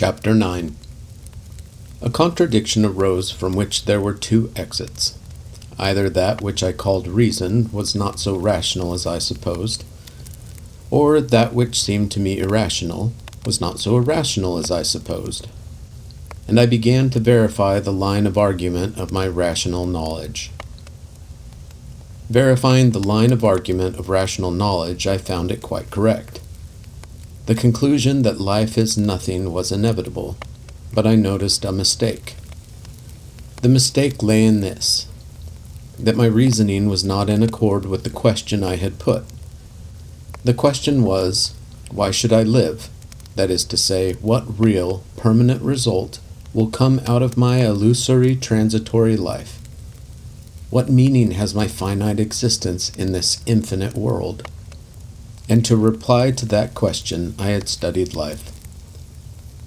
Chapter 9. A contradiction arose from which there were two exits. Either that which I called reason was not so rational as I supposed, or that which seemed to me irrational was not so irrational as I supposed. And I began to verify the line of argument of my rational knowledge. Verifying the line of argument of rational knowledge, I found it quite correct. The conclusion that life is nothing was inevitable, but I noticed a mistake. The mistake lay in this, that my reasoning was not in accord with the question I had put. The question was, why should I live? That is to say, what real, permanent result will come out of my illusory, transitory life? What meaning has my finite existence in this infinite world? And to reply to that question, I had studied life.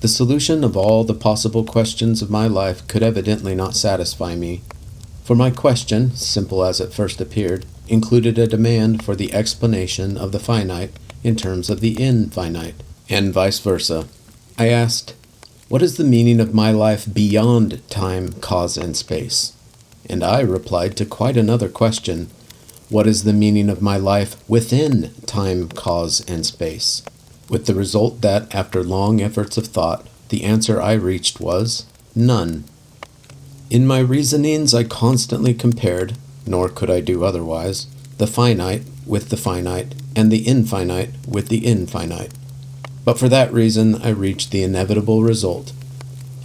The solution of all the possible questions of my life could evidently not satisfy me, for my question, simple as it first appeared, included a demand for the explanation of the finite in terms of the infinite, and vice versa. I asked, what is the meaning of my life beyond time, cause, and space? And I replied to quite another question. What is the meaning of my life within time, cause, and space? With the result that, after long efforts of thought, the answer I reached was none. In my reasonings I constantly compared, nor could I do otherwise, the finite with the finite, and the infinite with the infinite. But for that reason I reached the inevitable result.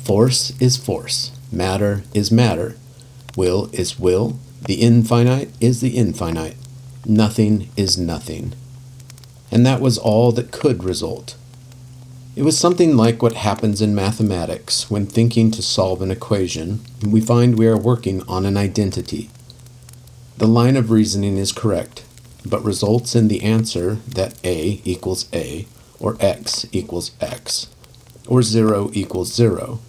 Force is force, matter is matter, will is will, the infinite is the infinite, nothing is nothing. And that was all that could result. It was something like what happens in mathematics when thinking to solve an equation, we find we are working on an identity. The line of reasoning is correct, but results in the answer that A equals A, or X equals X, or 0 equals 0.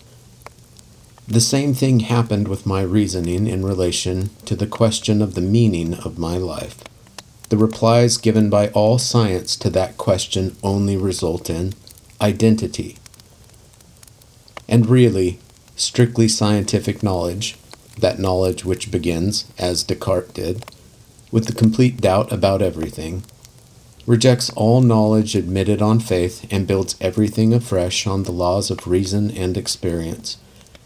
The same thing happened with my reasoning in relation to the question of the meaning of my life. The replies given by all science to that question only result in identity. And really, strictly scientific knowledge, that knowledge which begins, as Descartes did, with the complete doubt about everything, rejects all knowledge admitted on faith and builds everything afresh on the laws of reason and experience,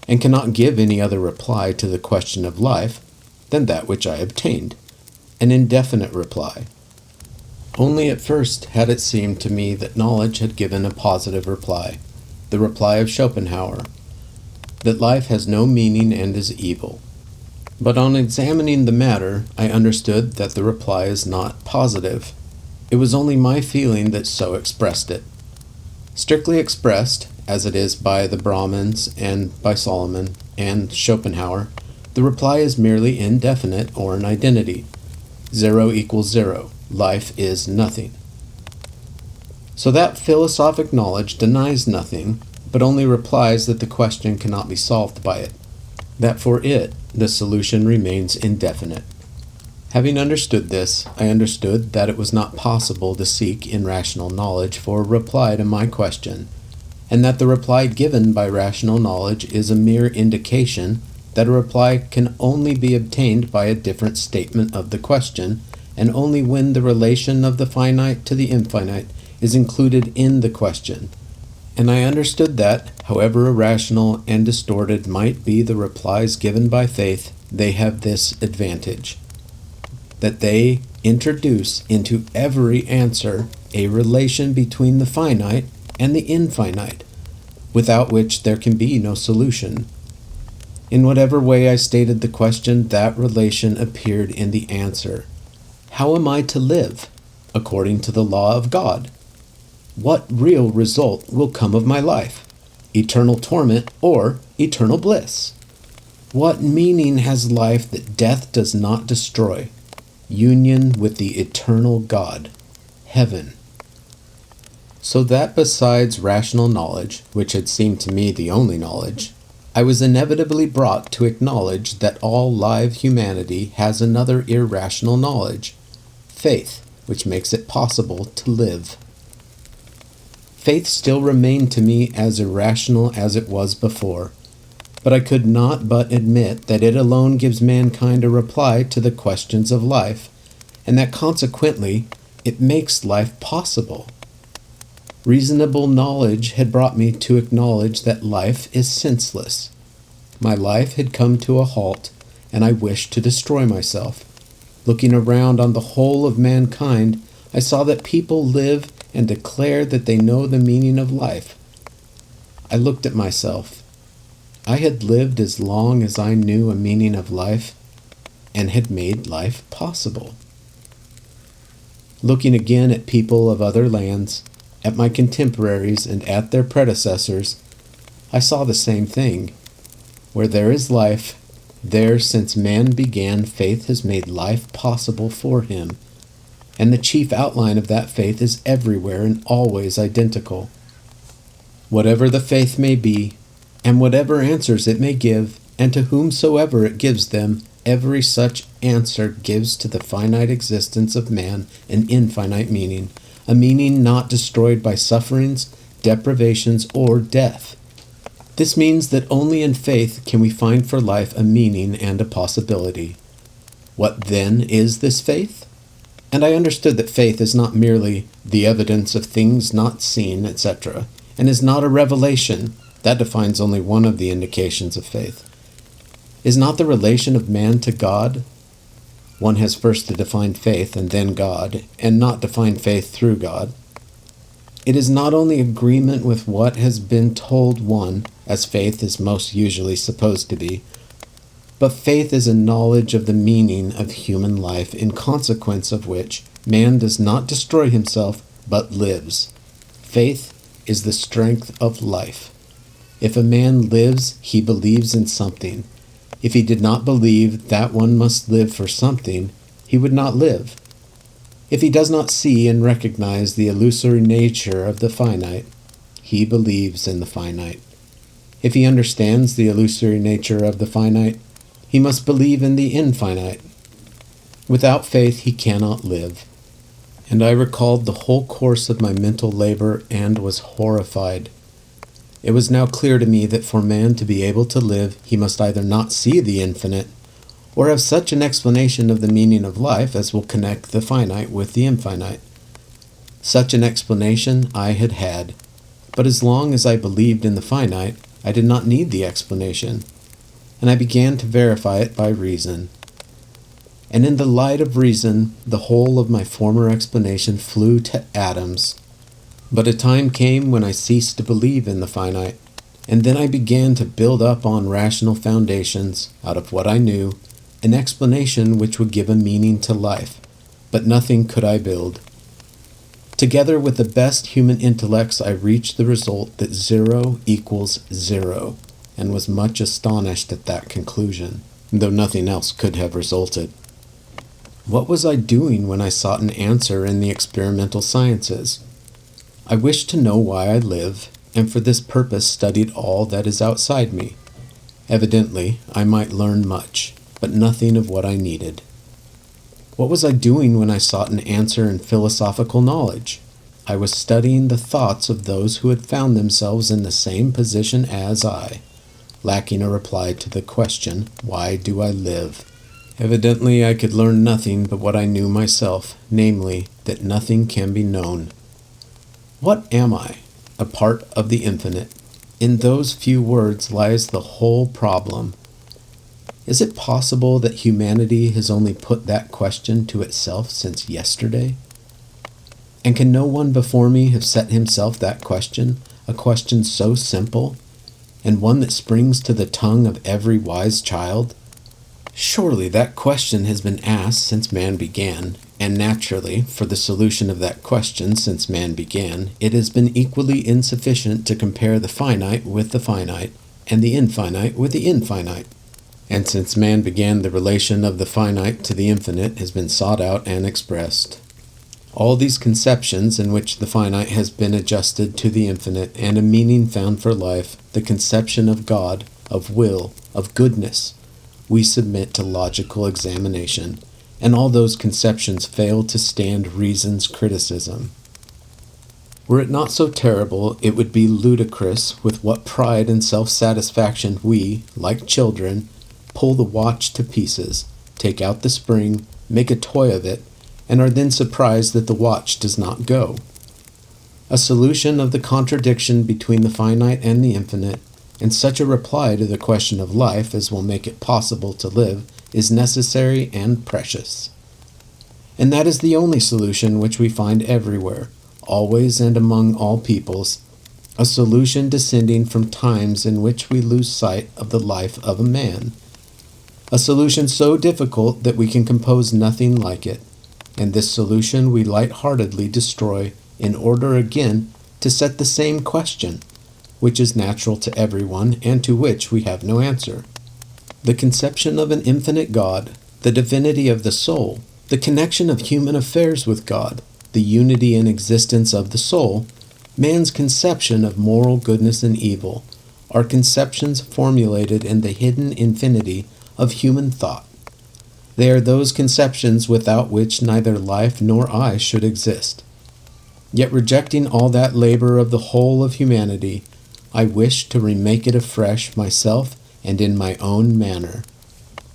and cannot give any other reply to the question of life than that which I obtained, an indefinite reply. Only at first had it seemed to me that knowledge had given a positive reply, the reply of Schopenhauer, that life has no meaning and is evil. But on examining the matter, I understood that the reply is not positive. It was only my feeling that so expressed it. Strictly expressed, as it is by the Brahmins and by Solomon and Schopenhauer, the reply is merely indefinite or an identity. 0 equals 0. Life is nothing. So that philosophic knowledge denies nothing, but only replies that the question cannot be solved by it, that for it the solution remains indefinite. Having understood this, I understood that it was not possible to seek in rational knowledge for a reply to my question, and that the reply given by rational knowledge is a mere indication that a reply can only be obtained by a different statement of the question, and only when the relation of the finite to the infinite is included in the question. And I understood that, however irrational and distorted might be the replies given by faith, they have this advantage, that they introduce into every answer a relation between the finite and the infinite, without which there can be no solution. In whatever way I stated the question, that relation appeared in the answer. How am I to live? According to the law of God. What real result will come of my life? Eternal torment or eternal bliss? What meaning has life that death does not destroy? Union with the eternal God, heaven. So that besides rational knowledge, which had seemed to me the only knowledge, I was inevitably brought to acknowledge that all live humanity has another irrational knowledge, faith, which makes it possible to live. Faith still remained to me as irrational as it was before, but I could not but admit that it alone gives mankind a reply to the questions of life, and that consequently it makes life possible. Reasonable knowledge had brought me to acknowledge that life is senseless. My life had come to a halt, and I wished to destroy myself. Looking around on the whole of mankind, I saw that people live and declare that they know the meaning of life. I looked at myself. I had lived as long as I knew a meaning of life, and had made life possible. Looking again at people of other lands, at my contemporaries and at their predecessors, I saw the same thing. Where there is life, there since man began, faith has made life possible for him, and the chief outline of that faith is everywhere and always identical. Whatever the faith may be, and whatever answers it may give, and to whomsoever it gives them, every such answer gives to the finite existence of man an infinite meaning, a meaning not destroyed by sufferings, deprivations, or death. This means that only in faith can we find for life a meaning and a possibility. What then is this faith? And I understood that faith is not merely the evidence of things not seen, etc., and is not a revelation. That defines only one of the indications of faith. Is not the relation of man to God? One has first to define faith and then God, and not define faith through God. It is not only agreement with what has been told one, as faith is most usually supposed to be, but faith is a knowledge of the meaning of human life, in consequence of which man does not destroy himself, but lives. Faith is the strength of life. If a man lives, he believes in something. If he did not believe that one must live for something, he would not live. If he does not see and recognize the illusory nature of the finite, he believes in the finite. If he understands the illusory nature of the finite, he must believe in the infinite. Without faith he cannot live. And I recalled the whole course of my mental labor and was horrified. It was now clear to me that for man to be able to live, he must either not see the infinite, or have such an explanation of the meaning of life as will connect the finite with the infinite. Such an explanation I had had, but as long as I believed in the finite, I did not need the explanation, and I began to verify it by reason. And in the light of reason, the whole of my former explanation flew to atoms. But a time came when I ceased to believe in the finite, and then I began to build up on rational foundations, out of what I knew, an explanation which would give a meaning to life, but nothing could I build. Together with the best human intellects, I reached the result that 0 equals 0, and was much astonished at that conclusion, though nothing else could have resulted. What was I doing when I sought an answer in the experimental sciences? I wished to know why I live, and for this purpose studied all that is outside me. Evidently, I might learn much, but nothing of what I needed. What was I doing when I sought an answer in philosophical knowledge? I was studying the thoughts of those who had found themselves in the same position as I, lacking a reply to the question, why do I live? Evidently, I could learn nothing but what I knew myself, namely, that nothing can be known. What am I? A part of the infinite. In those few words lies the whole problem. Is it possible that humanity has only put that question to itself since yesterday? And can no one before me have set himself that question, a question so simple, and one that springs to the tongue of every wise child? Surely that question has been asked since man began, and naturally, for the solution of that question since man began, it has been equally insufficient to compare the finite with the finite, and the infinite with the infinite. And since man began, the relation of the finite to the infinite has been sought out and expressed. All these conceptions in which the finite has been adjusted to the infinite, and a meaning found for life, the conception of God, of will, of goodness, we submit to logical examination, and all those conceptions fail to stand reason's criticism. Were it not so terrible, it would be ludicrous with what pride and self-satisfaction we, like children, pull the watch to pieces, take out the spring, make a toy of it, and are then surprised that the watch does not go. A solution of the contradiction between the finite and the infinite, and such a reply to the question of life as will make it possible to live, is necessary and precious. And that is the only solution which we find everywhere, always and among all peoples, a solution descending from times in which we lose sight of the life of a man. A solution so difficult that we can compose nothing like it, and this solution we light-heartedly destroy in order again to set the same question, which is natural to everyone and to which we have no answer. The conception of an infinite God, the divinity of the soul, the connection of human affairs with God, the unity and existence of the soul, man's conception of moral goodness and evil, are conceptions formulated in the hidden infinity of human thought. They are those conceptions without which neither life nor I should exist. Yet rejecting all that labor of the whole of humanity, I wish to remake it afresh myself and in my own manner.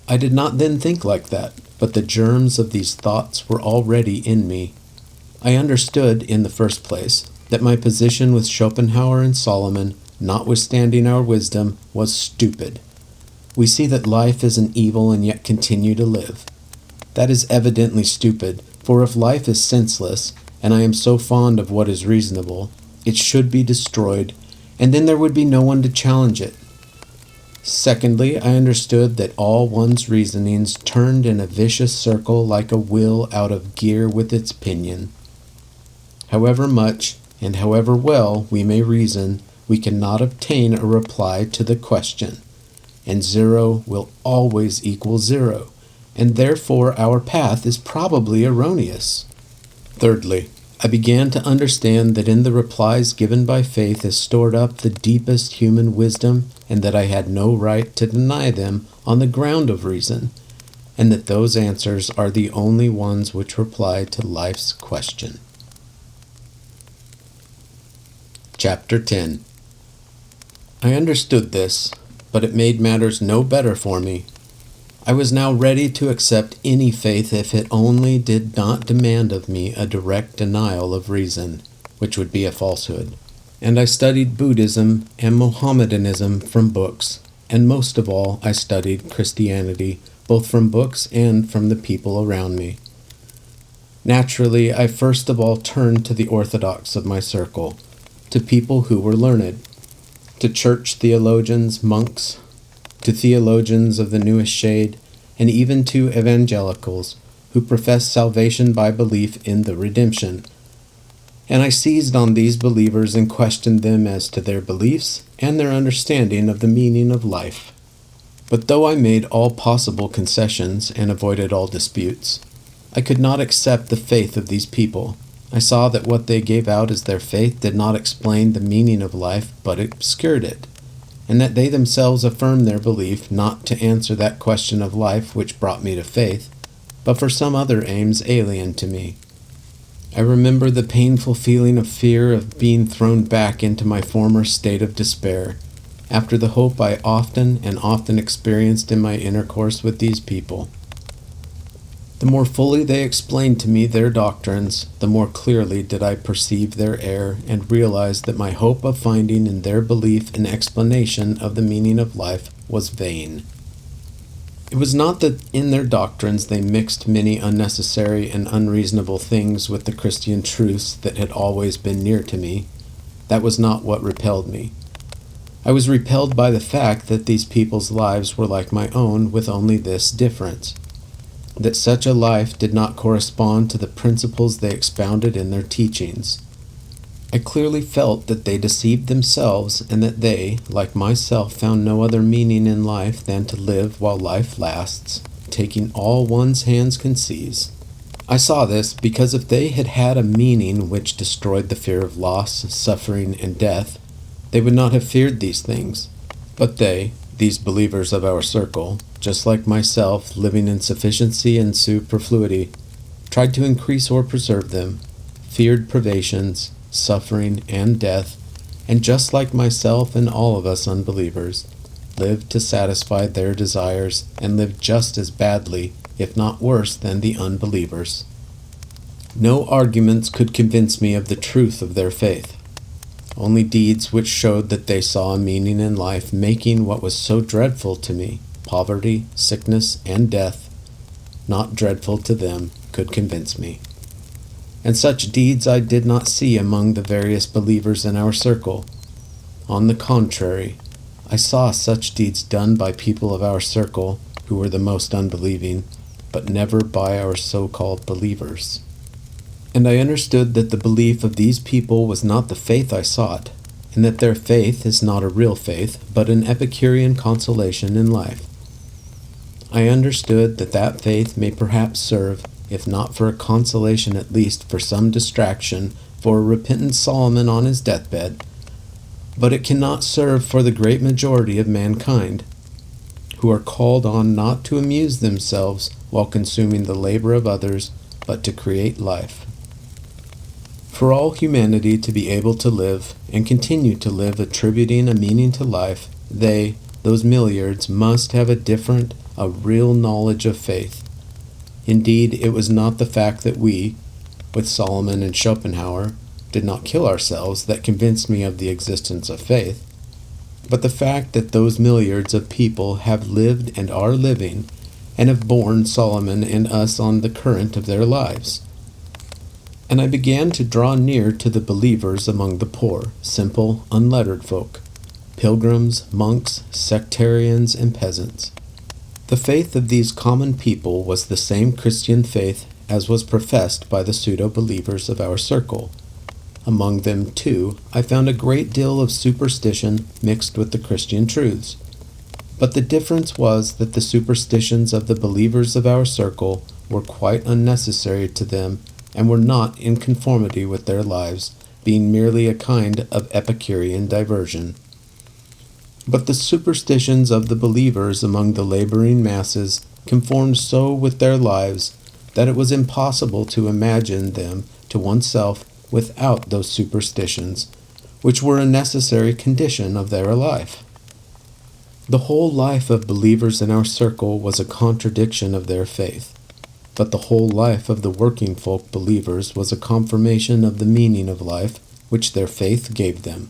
I did not then think like that, but the germs of these thoughts were already in me. I understood, in the first place, that my position with Schopenhauer and Solomon, notwithstanding our wisdom, was stupid. We see that life is an evil and yet continue to live. That is evidently stupid, for if life is senseless, and I am so fond of what is reasonable, it should be destroyed, and then there would be no one to challenge it. Secondly, I understood that all one's reasonings turned in a vicious circle like a wheel out of gear with its pinion. However much and however well we may reason, we cannot obtain a reply to the question, and 0 will always equal 0, and therefore our path is probably erroneous. Thirdly, I began to understand that in the replies given by faith is stored up the deepest human wisdom, and that I had no right to deny them on the ground of reason, and that those answers are the only ones which reply to life's question. Chapter 10. I understood this, but it made matters no better for me. I was now ready to accept any faith if it only did not demand of me a direct denial of reason, which would be a falsehood. And I studied Buddhism and Mohammedanism from books, and most of all I studied Christianity, both from books and from the people around me. Naturally, I first of all turned to the orthodox of my circle, to people who were learned, to church theologians, monks, to theologians of the newest shade, and even to evangelicals who profess salvation by belief in the redemption. And I seized on these believers and questioned them as to their beliefs and their understanding of the meaning of life. But though I made all possible concessions and avoided all disputes, I could not accept the faith of these people. I saw that what they gave out as their faith did not explain the meaning of life, but obscured it, and that they themselves affirmed their belief not to answer that question of life which brought me to faith, but for some other aims alien to me. I remember the painful feeling of fear of being thrown back into my former state of despair, after the hope I often and often experienced in my intercourse with these people. The more fully they explained to me their doctrines, the more clearly did I perceive their error and realize that my hope of finding in their belief an explanation of the meaning of life was vain. It was not that in their doctrines they mixed many unnecessary and unreasonable things with the Christian truths that had always been near to me. That was not what repelled me. I was repelled by the fact that these people's lives were like my own, with only this difference, that such a life did not correspond to the principles they expounded in their teachings. I clearly felt that they deceived themselves, and that they, like myself, found no other meaning in life than to live while life lasts, taking all one's hands can seize. I saw this because if they had had a meaning which destroyed the fear of loss, suffering, and death, they would not have feared these things. But they, these believers of our circle, just like myself, living in sufficiency and superfluity, tried to increase or preserve them, feared privations, suffering, and death, and just like myself and all of us unbelievers, lived to satisfy their desires and lived just as badly, if not worse, than the unbelievers. No arguments could convince me of the truth of their faith. Only deeds which showed that they saw a meaning in life, making what was so dreadful to me, poverty, sickness, and death, not dreadful to them, could convince me. And such deeds I did not see among the various believers in our circle. On the contrary, I saw such deeds done by people of our circle who were the most unbelieving, but never by our so-called believers. And I understood that the belief of these people was not the faith I sought, and that their faith is not a real faith, but an Epicurean consolation in life. I understood that that faith may perhaps serve, if not for a consolation at least for some distraction for a repentant Solomon on his deathbed, but it cannot serve for the great majority of mankind, who are called on not to amuse themselves while consuming the labor of others, but to create life. For all humanity to be able to live, and continue to live attributing a meaning to life, those milliards, must have a real knowledge of faith. Indeed, it was not the fact that we, with Solomon and Schopenhauer, did not kill ourselves that convinced me of the existence of faith, but the fact that those milliards of people have lived and are living, and have borne Solomon and us on the current of their lives. And I began to draw near to the believers among the poor, simple, unlettered folk, pilgrims, monks, sectarians, and peasants. The faith of these common people was the same Christian faith as was professed by the pseudo-believers of our circle. Among them, too, I found a great deal of superstition mixed with the Christian truths. But the difference was that the superstitions of the believers of our circle were quite unnecessary to them and were not in conformity with their lives, being merely a kind of Epicurean diversion. But the superstitions of the believers among the laboring masses conformed so with their lives that it was impossible to imagine them to oneself without those superstitions, which were a necessary condition of their life. The whole life of believers in our circle was a contradiction of their faith, but the whole life of the working folk believers was a confirmation of the meaning of life which their faith gave them.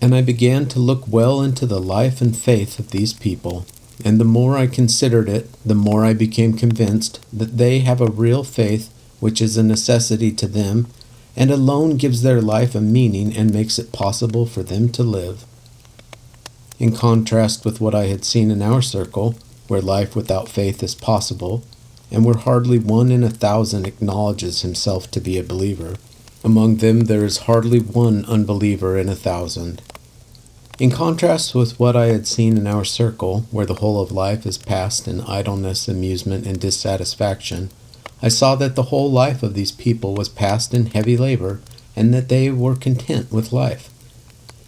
And I began to look well into the life and faith of these people, and the more I considered it, the more I became convinced that they have a real faith which is a necessity to them, and alone gives their life a meaning and makes it possible for them to live. In contrast with what I had seen in our circle, where life without faith is possible, and where hardly 1 in 1,000 acknowledges himself to be a believer, among them there is hardly one unbeliever in 1,000. In contrast with what I had seen in our circle, where the whole of life is passed in idleness, amusement, and dissatisfaction, I saw that the whole life of these people was passed in heavy labor, and that they were content with life.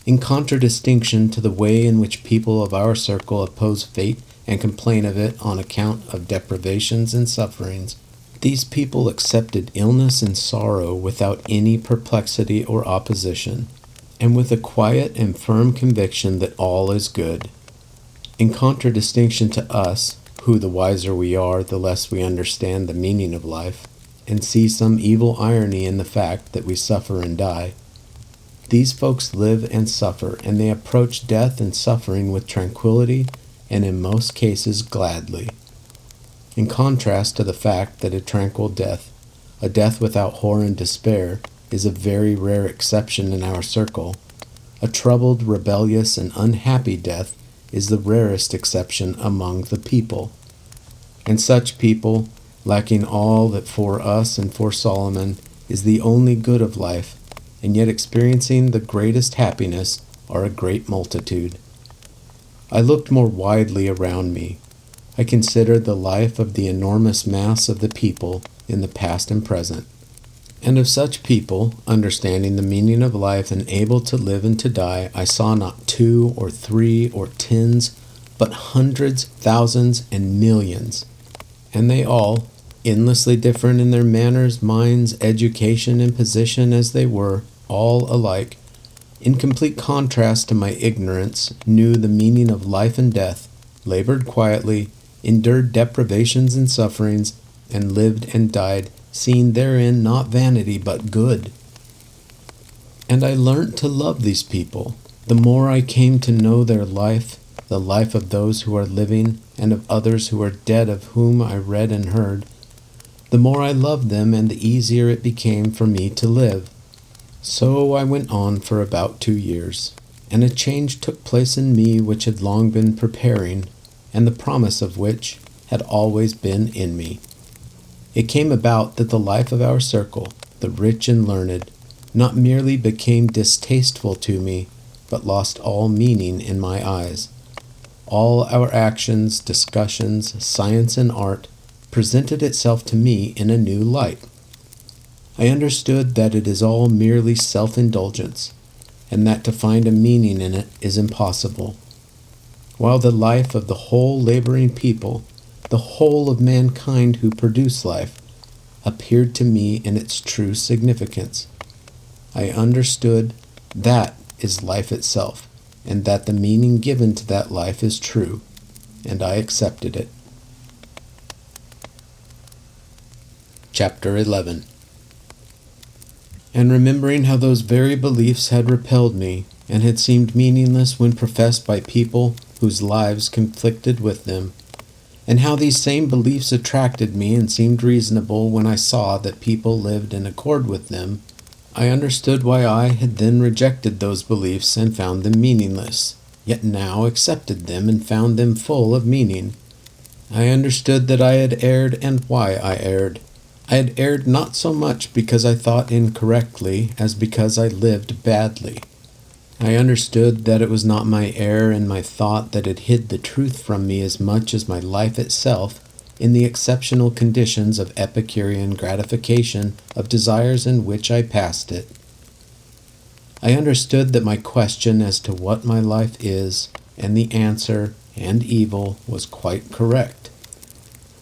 In contradistinction to the way in which people of our circle oppose fate and complain of it on account of deprivations and sufferings, these people accepted illness and sorrow without any perplexity or opposition, and with a quiet and firm conviction that all is good. In contradistinction to us, who the wiser we are, the less we understand the meaning of life, and see some evil irony in the fact that we suffer and die, these folks live and suffer, and they approach death and suffering with tranquility, and in most cases gladly. In contrast to the fact that a tranquil death, a death without horror and despair, is a very rare exception in our circle, a troubled, rebellious, and unhappy death is the rarest exception among the people. And such people, lacking all that for us and for Solomon is the only good of life, and yet experiencing the greatest happiness, are a great multitude. I looked more widely around me. I considered the life of the enormous mass of the people in the past and present. And of such people, understanding the meaning of life and able to live and to die, I saw not 2 or 3 or tens, but hundreds, thousands, and millions. And they all, endlessly different in their manners, minds, education, and position as they were, all alike, in complete contrast to my ignorance, knew the meaning of life and death, labored quietly, endured deprivations and sufferings, and lived and died, seeing therein not vanity but good. And I learnt to love these people. The more I came to know their life, the life of those who are living and of others who are dead of whom I read and heard, the more I loved them and the easier it became for me to live. So I went on for about 2 years, and a change took place in me which had long been preparing, and the promise of which had always been in me. It came about that the life of our circle, the rich and learned, not merely became distasteful to me, but lost all meaning in my eyes. All our actions, discussions, science and art presented itself to me in a new light. I understood that it is all merely self-indulgence, and that to find a meaning in it is impossible. While the life of the whole laboring people, the whole of mankind who produce life, appeared to me in its true significance, I understood that is life itself, and that the meaning given to that life is true, and I accepted it. Chapter 11. And remembering how those very beliefs had repelled me, and had seemed meaningless when professed by people whose lives conflicted with them, and how these same beliefs attracted me and seemed reasonable when I saw that people lived in accord with them, I understood why I had then rejected those beliefs and found them meaningless, yet now accepted them and found them full of meaning. I understood that I had erred and why I erred. I had erred not so much because I thought incorrectly as because I lived badly. I understood that it was not my error in my thought that had hid the truth from me as much as my life itself in the exceptional conditions of Epicurean gratification of desires in which I passed it. I understood that my question as to what my life is, and the answer, and evil, was quite correct.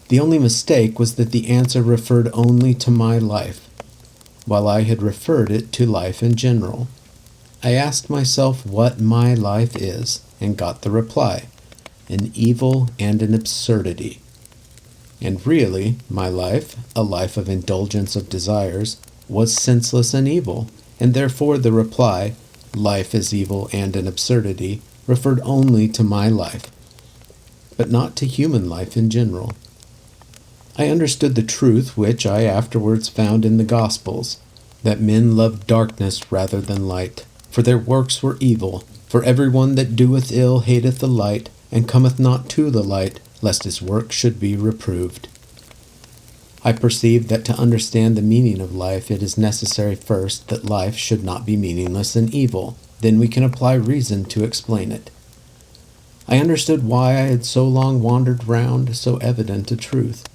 The only mistake was that the answer referred only to my life, while I had referred it to life in general. I asked myself what my life is, and got the reply, an evil and an absurdity. And really, my life, a life of indulgence of desires, was senseless and evil, and therefore the reply, life is evil and an absurdity, referred only to my life, but not to human life in general. I understood the truth which I afterwards found in the Gospels, that men loved darkness rather than light, for their works were evil. For every one that doeth ill hateth the light, and cometh not to the light, lest his work should be reproved. I perceived that to understand the meaning of life it is necessary first that life should not be meaningless and evil. Then we can apply reason to explain it. I understood why I had so long wandered round so evident a truth,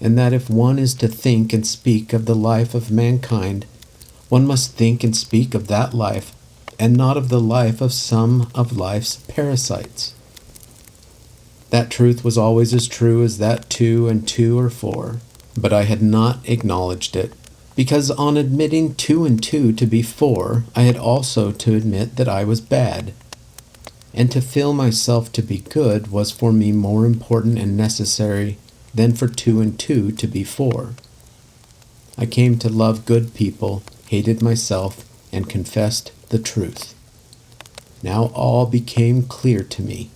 and that if one is to think and speak of the life of mankind, one must think and speak of that life, and not of the life of some of life's parasites. That truth was always as true as that 2 and 2 are 4, but I had not acknowledged it, because on admitting 2 and 2 to be 4, I had also to admit that I was bad. And to feel myself to be good was for me more important and necessary than for 2 and 2 to be 4. I came to love good people, hated myself, and confessed the truth. Now all became clear to me.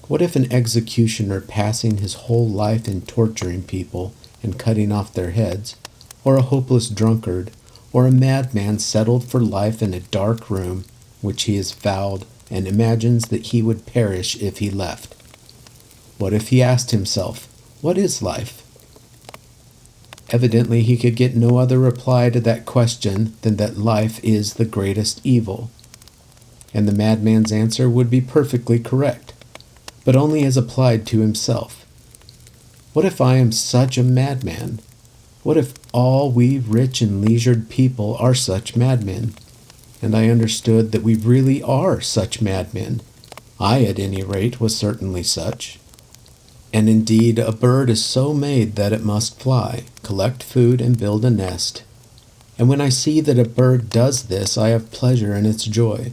What if an executioner passing his whole life in torturing people and cutting off their heads, or a hopeless drunkard, or a madman settled for life in a dark room, which he has vowed and imagines that he would perish if he left? What if he asked himself, what is life? Evidently he could get no other reply to that question than that life is the greatest evil. And the madman's answer would be perfectly correct, but only as applied to himself. What if I am such a madman? What if all we rich and leisured people are such madmen? And I understood that we really are such madmen. I, at any rate, was certainly such. And indeed, a bird is so made that it must fly, collect food, and build a nest. And when I see that a bird does this, I have pleasure in its joy.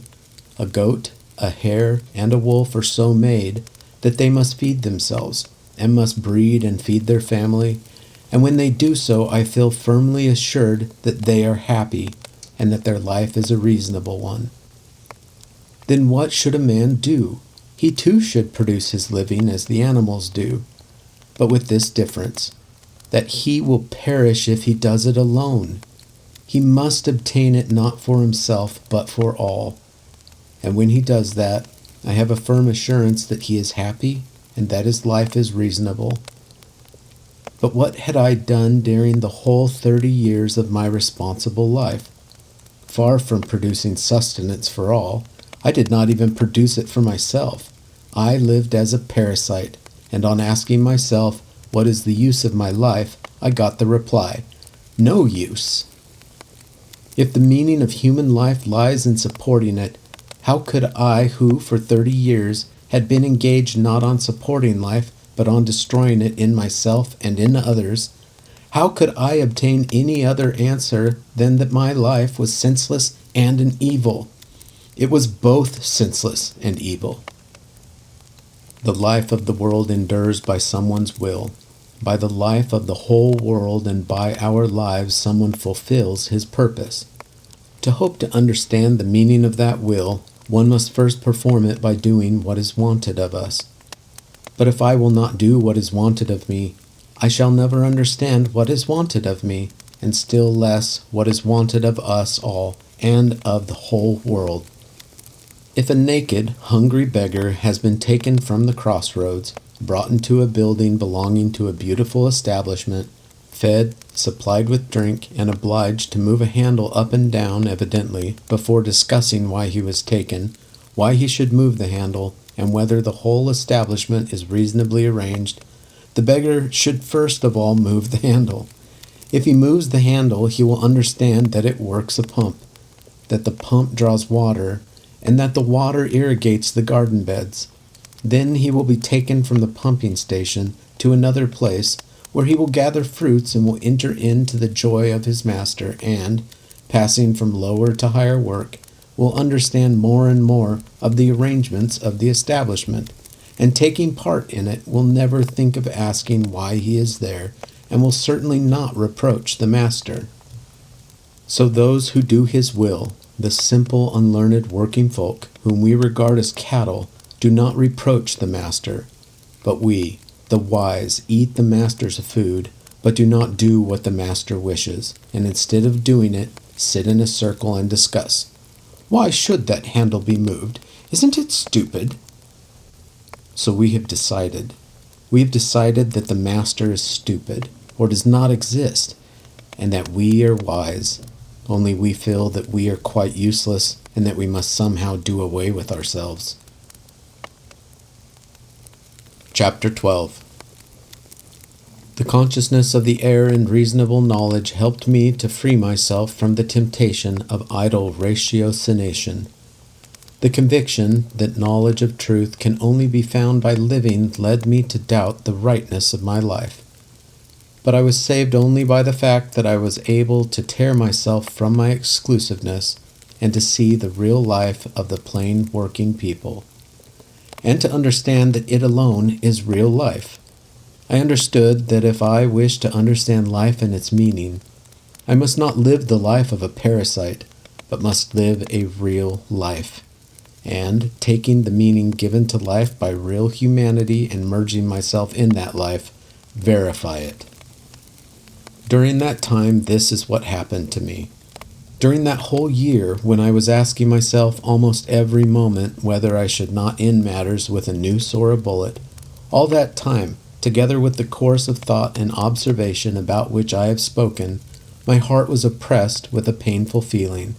A goat, a hare, and a wolf are so made that they must feed themselves, and must breed and feed their family, and when they do so, I feel firmly assured that they are happy, and that their life is a reasonable one. Then what should a man do? He too should produce his living as the animals do, but with this difference, that he will perish if he does it alone. He must obtain it not for himself, but for all. And when he does that, I have a firm assurance that he is happy, and that his life is reasonable. But what had I done during the whole 30 years of my responsible life? Far from producing sustenance for all, I did not even produce it for myself. I lived as a parasite, and on asking myself, what is the use of my life, I got the reply, no use. If the meaning of human life lies in supporting it, how could I, who for 30 years had been engaged not on supporting life, but on destroying it in myself and in others, how could I obtain any other answer than that my life was senseless and an evil? It was both senseless and evil. The life of the world endures by someone's will. By the life of the whole world and by our lives, someone fulfills his purpose. To hope to understand the meaning of that will, one must first perform it by doing what is wanted of us. But if I will not do what is wanted of me, I shall never understand what is wanted of me, and still less what is wanted of us all and of the whole world. If a naked, hungry beggar has been taken from the crossroads, brought into a building belonging to a beautiful establishment, fed, supplied with drink, and obliged to move a handle up and down, evidently, before discussing why he was taken, why he should move the handle, and whether the whole establishment is reasonably arranged, the beggar should first of all move the handle. If he moves the handle, he will understand that it works a pump, that the pump draws water, and that the water irrigates the garden beds. Then he will be taken from the pumping station to another place, where he will gather fruits and will enter into the joy of his master, and, passing from lower to higher work, will understand more and more of the arrangements of the establishment, and taking part in it will never think of asking why he is there, and will certainly not reproach the master. So those who do his will, the simple, unlearned working folk, whom we regard as cattle, do not reproach the master, but we, the wise, eat the master's food, but do not do what the master wishes, and instead of doing it, sit in a circle and discuss. Why should that handle be moved? Isn't it stupid? So we have decided. We have decided that the master is stupid, or does not exist, and that we are wise, only we feel that we are quite useless, and that we must somehow do away with ourselves. Chapter 12. The consciousness of the error in reasonable knowledge helped me to free myself from the temptation of idle ratiocination. The conviction that knowledge of truth can only be found by living led me to doubt the rightness of my life. But I was saved only by the fact that I was able to tear myself from my exclusiveness and to see the real life of the plain working people, and to understand that it alone is real life. I understood that if I wished to understand life and its meaning, I must not live the life of a parasite, but must live a real life, and, taking the meaning given to life by real humanity and merging myself in that life, verify it. During that time, this is what happened to me. During that whole year, when I was asking myself almost every moment whether I should not end matters with a noose or a bullet, all that time, together with the course of thought and observation about which I have spoken, my heart was oppressed with a painful feeling,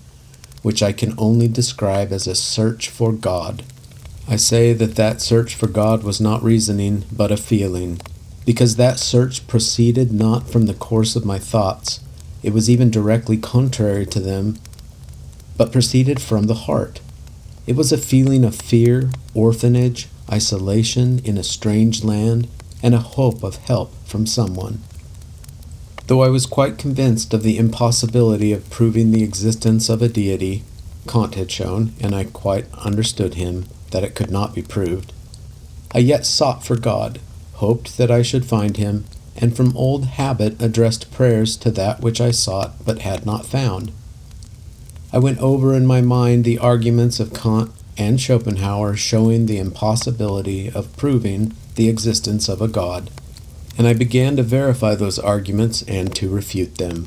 which I can only describe as a search for God. I say that search for God was not reasoning, but a feeling, because that search proceeded not from the course of my thoughts, it was even directly contrary to them, but proceeded from the heart. It was a feeling of fear, orphanage, isolation in a strange land, and a hope of help from someone. Though I was quite convinced of the impossibility of proving the existence of a deity, Kant had shown, and I quite understood him, that it could not be proved, I yet sought for God, hoped that I should find him, and from old habit addressed prayers to that which I sought but had not found. I went over in my mind the arguments of Kant and Schopenhauer showing the impossibility of proving the existence of a God, and I began to verify those arguments and to refute them.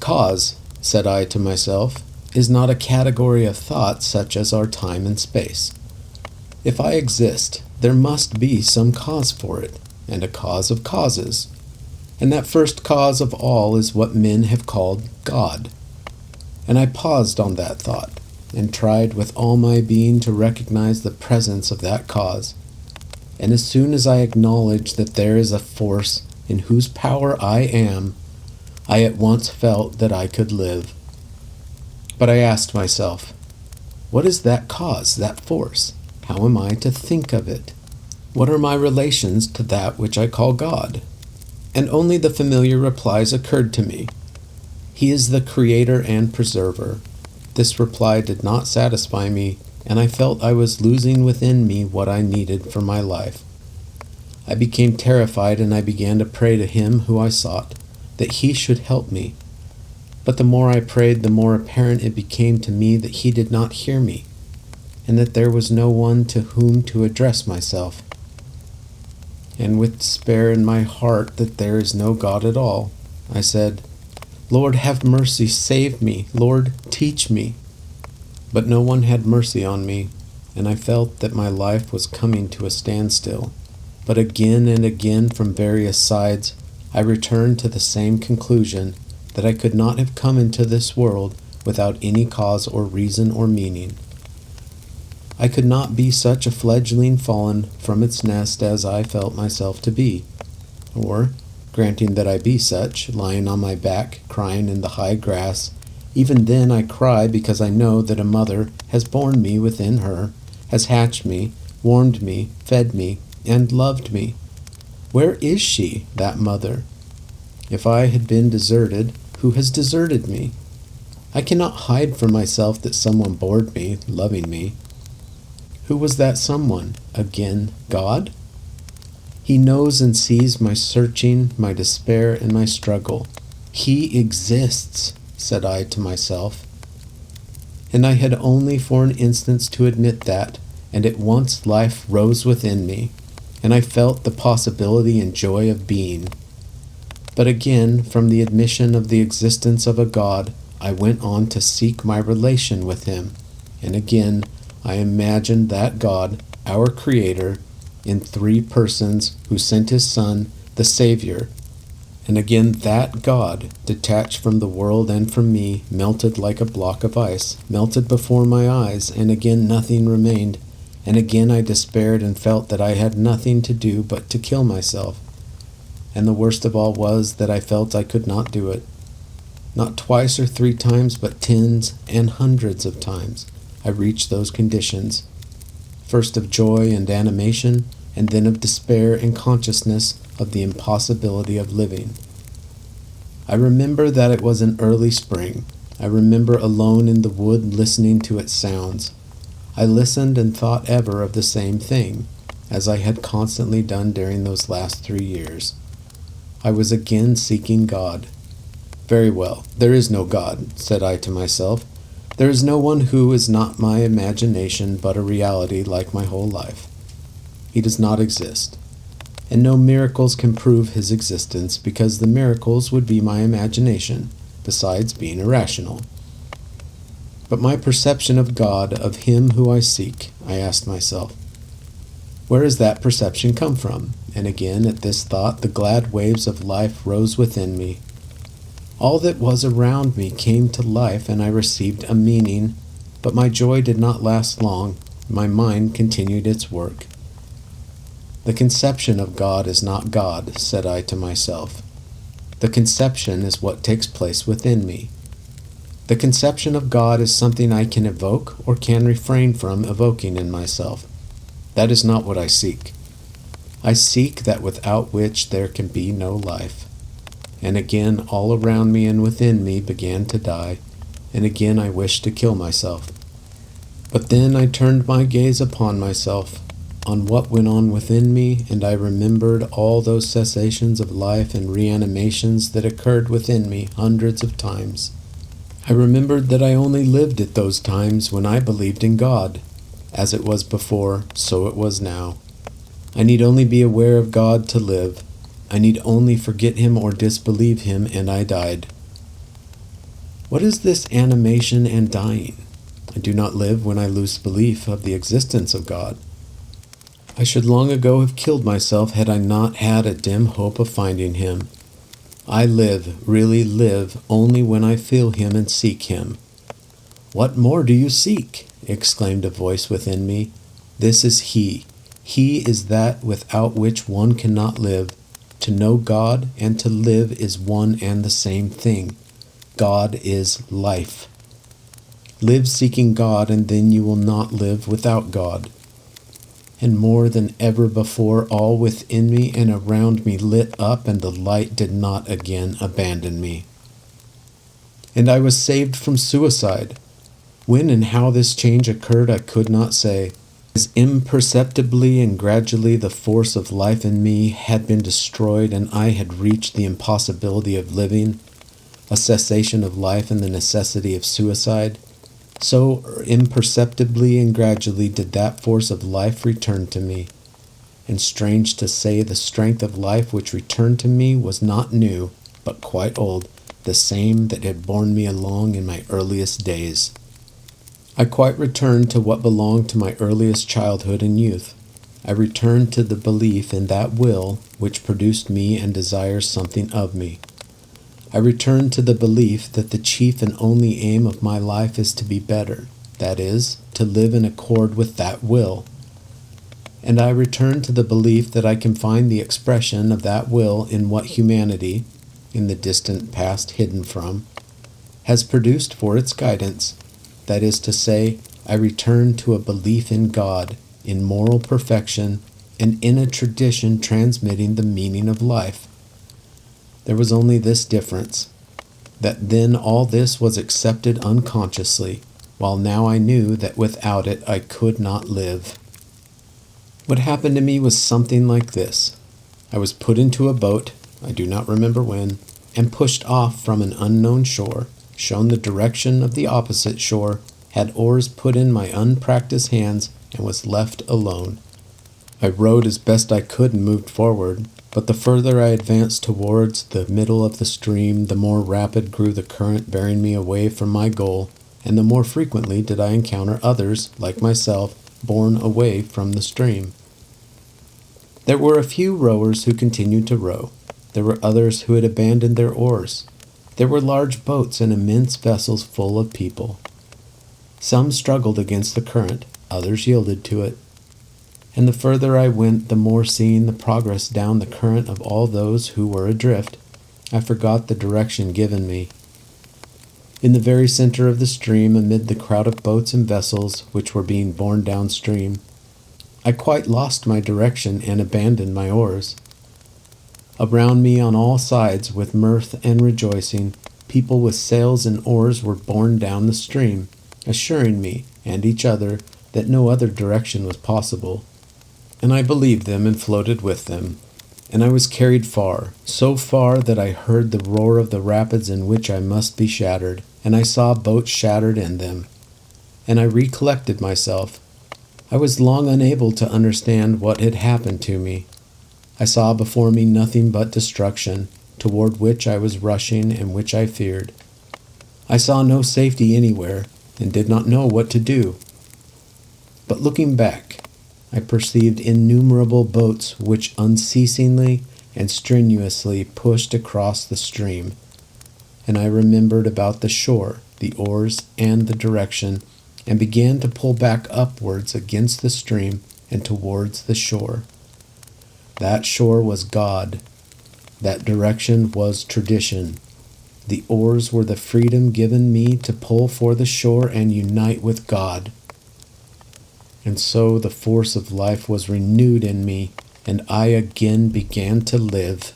Cause, said I to myself, is not a category of thought such as our time and space. If I exist, there must be some cause for it, and a cause of causes. And that first cause of all is what men have called God. And I paused on that thought, and tried with all my being to recognize the presence of that cause. And as soon as I acknowledged that there is a force in whose power I am, I at once felt that I could live. But I asked myself, what is that cause, that force? How am I to think of it? What are my relations to that which I call God? And only the familiar replies occurred to me. He is the creator and preserver. This reply did not satisfy me, and I felt I was losing within me what I needed for my life. I became terrified, and I began to pray to him who I sought, that he should help me. But the more I prayed, the more apparent it became to me that he did not hear me, and that there was no one to whom to address myself. And with despair in my heart that there is no God at all, I said, Lord, have mercy, save me. Lord, teach me. But no one had mercy on me, and I felt that my life was coming to a standstill. But again and again from various sides, I returned to the same conclusion, that I could not have come into this world without any cause or reason or meaning. I could not be such a fledgling fallen from its nest as I felt myself to be, or, granting that I be such, lying on my back, crying in the high grass, even then I cry because I know that a mother has borne me within her, has hatched me, warmed me, fed me, and loved me. Where is she, that mother? If I had been deserted, who has deserted me? I cannot hide from myself that someone bored me, loving me. Who was that someone? Again, God? He knows and sees my searching, my despair, and my struggle. He exists, said I to myself. And I had only for an instant to admit that, and at once life rose within me, and I felt the possibility and joy of being. But again, from the admission of the existence of a God, I went on to seek my relation with him, and again I imagined that God, our Creator, in three persons, who sent his Son, the Savior, and again that God, detached from the world and from me, melted like a block of ice, melted before my eyes, and again nothing remained, and again I despaired and felt that I had nothing to do but to kill myself. And the worst of all was that I felt I could not do it. Not twice or 3 times, but tens and hundreds of times I reached those conditions, first of joy and animation, and then of despair and consciousness of the impossibility of living. I remember that it was an early spring. I remember alone in the wood listening to its sounds. I listened and thought ever of the same thing, as I had constantly done during those last 3 years. I was again seeking God. Very well, there is no God, said I to myself. There is no one who is not my imagination, but a reality like my whole life. He does not exist, and no miracles can prove his existence, because the miracles would be my imagination, besides being irrational. But my perception of God, of him who I seek, I asked myself, where does that perception come from? And again at this thought the glad waves of life rose within me. All that was around me came to life, and I received a meaning, but my joy did not last long. My mind continued its work. The conception of God is not God, said I to myself. The conception is what takes place within me. The conception of God is something I can evoke or can refrain from evoking in myself. That is not what I seek. I seek that without which there can be no life. and again all around me and within me began to die, and again I wished to kill myself. But then I turned my gaze upon myself, on what went on within me, and I remembered all those cessations of life and reanimations that occurred within me hundreds of times. I remembered that I only lived at those times when I believed in God. As it was before, so it was now. I need only be aware of God to live. I need only forget Him or disbelieve Him, and I died. What is this animation and dying? I do not live when I lose belief of the existence of God. I should long ago have killed myself had I not had a dim hope of finding Him. I live, really live, only when I feel Him and seek Him. What more do you seek? Exclaimed a voice within me. This is He. He is that without which one cannot live. To know God and to live is one and the same thing. God is life. Live seeking God, and then you will not live without God. And more than ever before, all within me and around me lit up, and the light did not again abandon me. And I was saved from suicide. When and how this change occurred, I could not say. As imperceptibly and gradually the force of life in me had been destroyed, and I had reached the impossibility of living, a cessation of life and the necessity of suicide, so imperceptibly and gradually did that force of life return to me. And strange to say, the strength of life which returned to me was not new, but quite old, the same that had borne me along in my earliest days. I quite returned to what belonged to my earliest childhood and youth. I returned to the belief in that will which produced me and desires something of me. I return to the belief that the chief and only aim of my life is to be better, that is, to live in accord with that will. And I return to the belief that I can find the expression of that will in what humanity, in the distant past hidden from, has produced for its guidance. That is to say, I return to a belief in God, in moral perfection, and in a tradition transmitting the meaning of life. There was only this difference, that then all this was accepted unconsciously, while now I knew that without it I could not live. What happened to me was something like this. I was put into a boat, I do not remember when, and pushed off from an unknown shore, shown the direction of the opposite shore, had oars put in my unpracticed hands, and was left alone. I rowed as best I could and moved forward, but the further I advanced towards the middle of the stream, the more rapid grew the current bearing me away from my goal, and the more frequently did I encounter others, like myself, borne away from the stream. There were a few rowers who continued to row. There were others who had abandoned their oars. There were large boats and immense vessels full of people. Some struggled against the current, others yielded to it. And the further I went, the more seeing the progress down the current of all those who were adrift, I forgot the direction given me. In the very center of the stream, amid the crowd of boats and vessels which were being borne downstream, I quite lost my direction and abandoned my oars. Around me on all sides, with mirth and rejoicing, people with sails and oars were borne down the stream, assuring me and each other that no other direction was possible. And I believed them and floated with them. And I was carried far, so far that I heard the roar of the rapids in which I must be shattered, and I saw boats shattered in them. And I recollected myself. I was long unable to understand what had happened to me. I saw before me nothing but destruction, toward which I was rushing and which I feared. I saw no safety anywhere, and did not know what to do. But looking back, I perceived innumerable boats which unceasingly and strenuously pushed across the stream, and I remembered about the shore, the oars, and the direction, and began to pull back upwards against the stream and towards the shore. That shore was God. That direction was tradition. The oars were the freedom given me to pull for the shore and unite with God. And so the force of life was renewed in me, and I again began to live.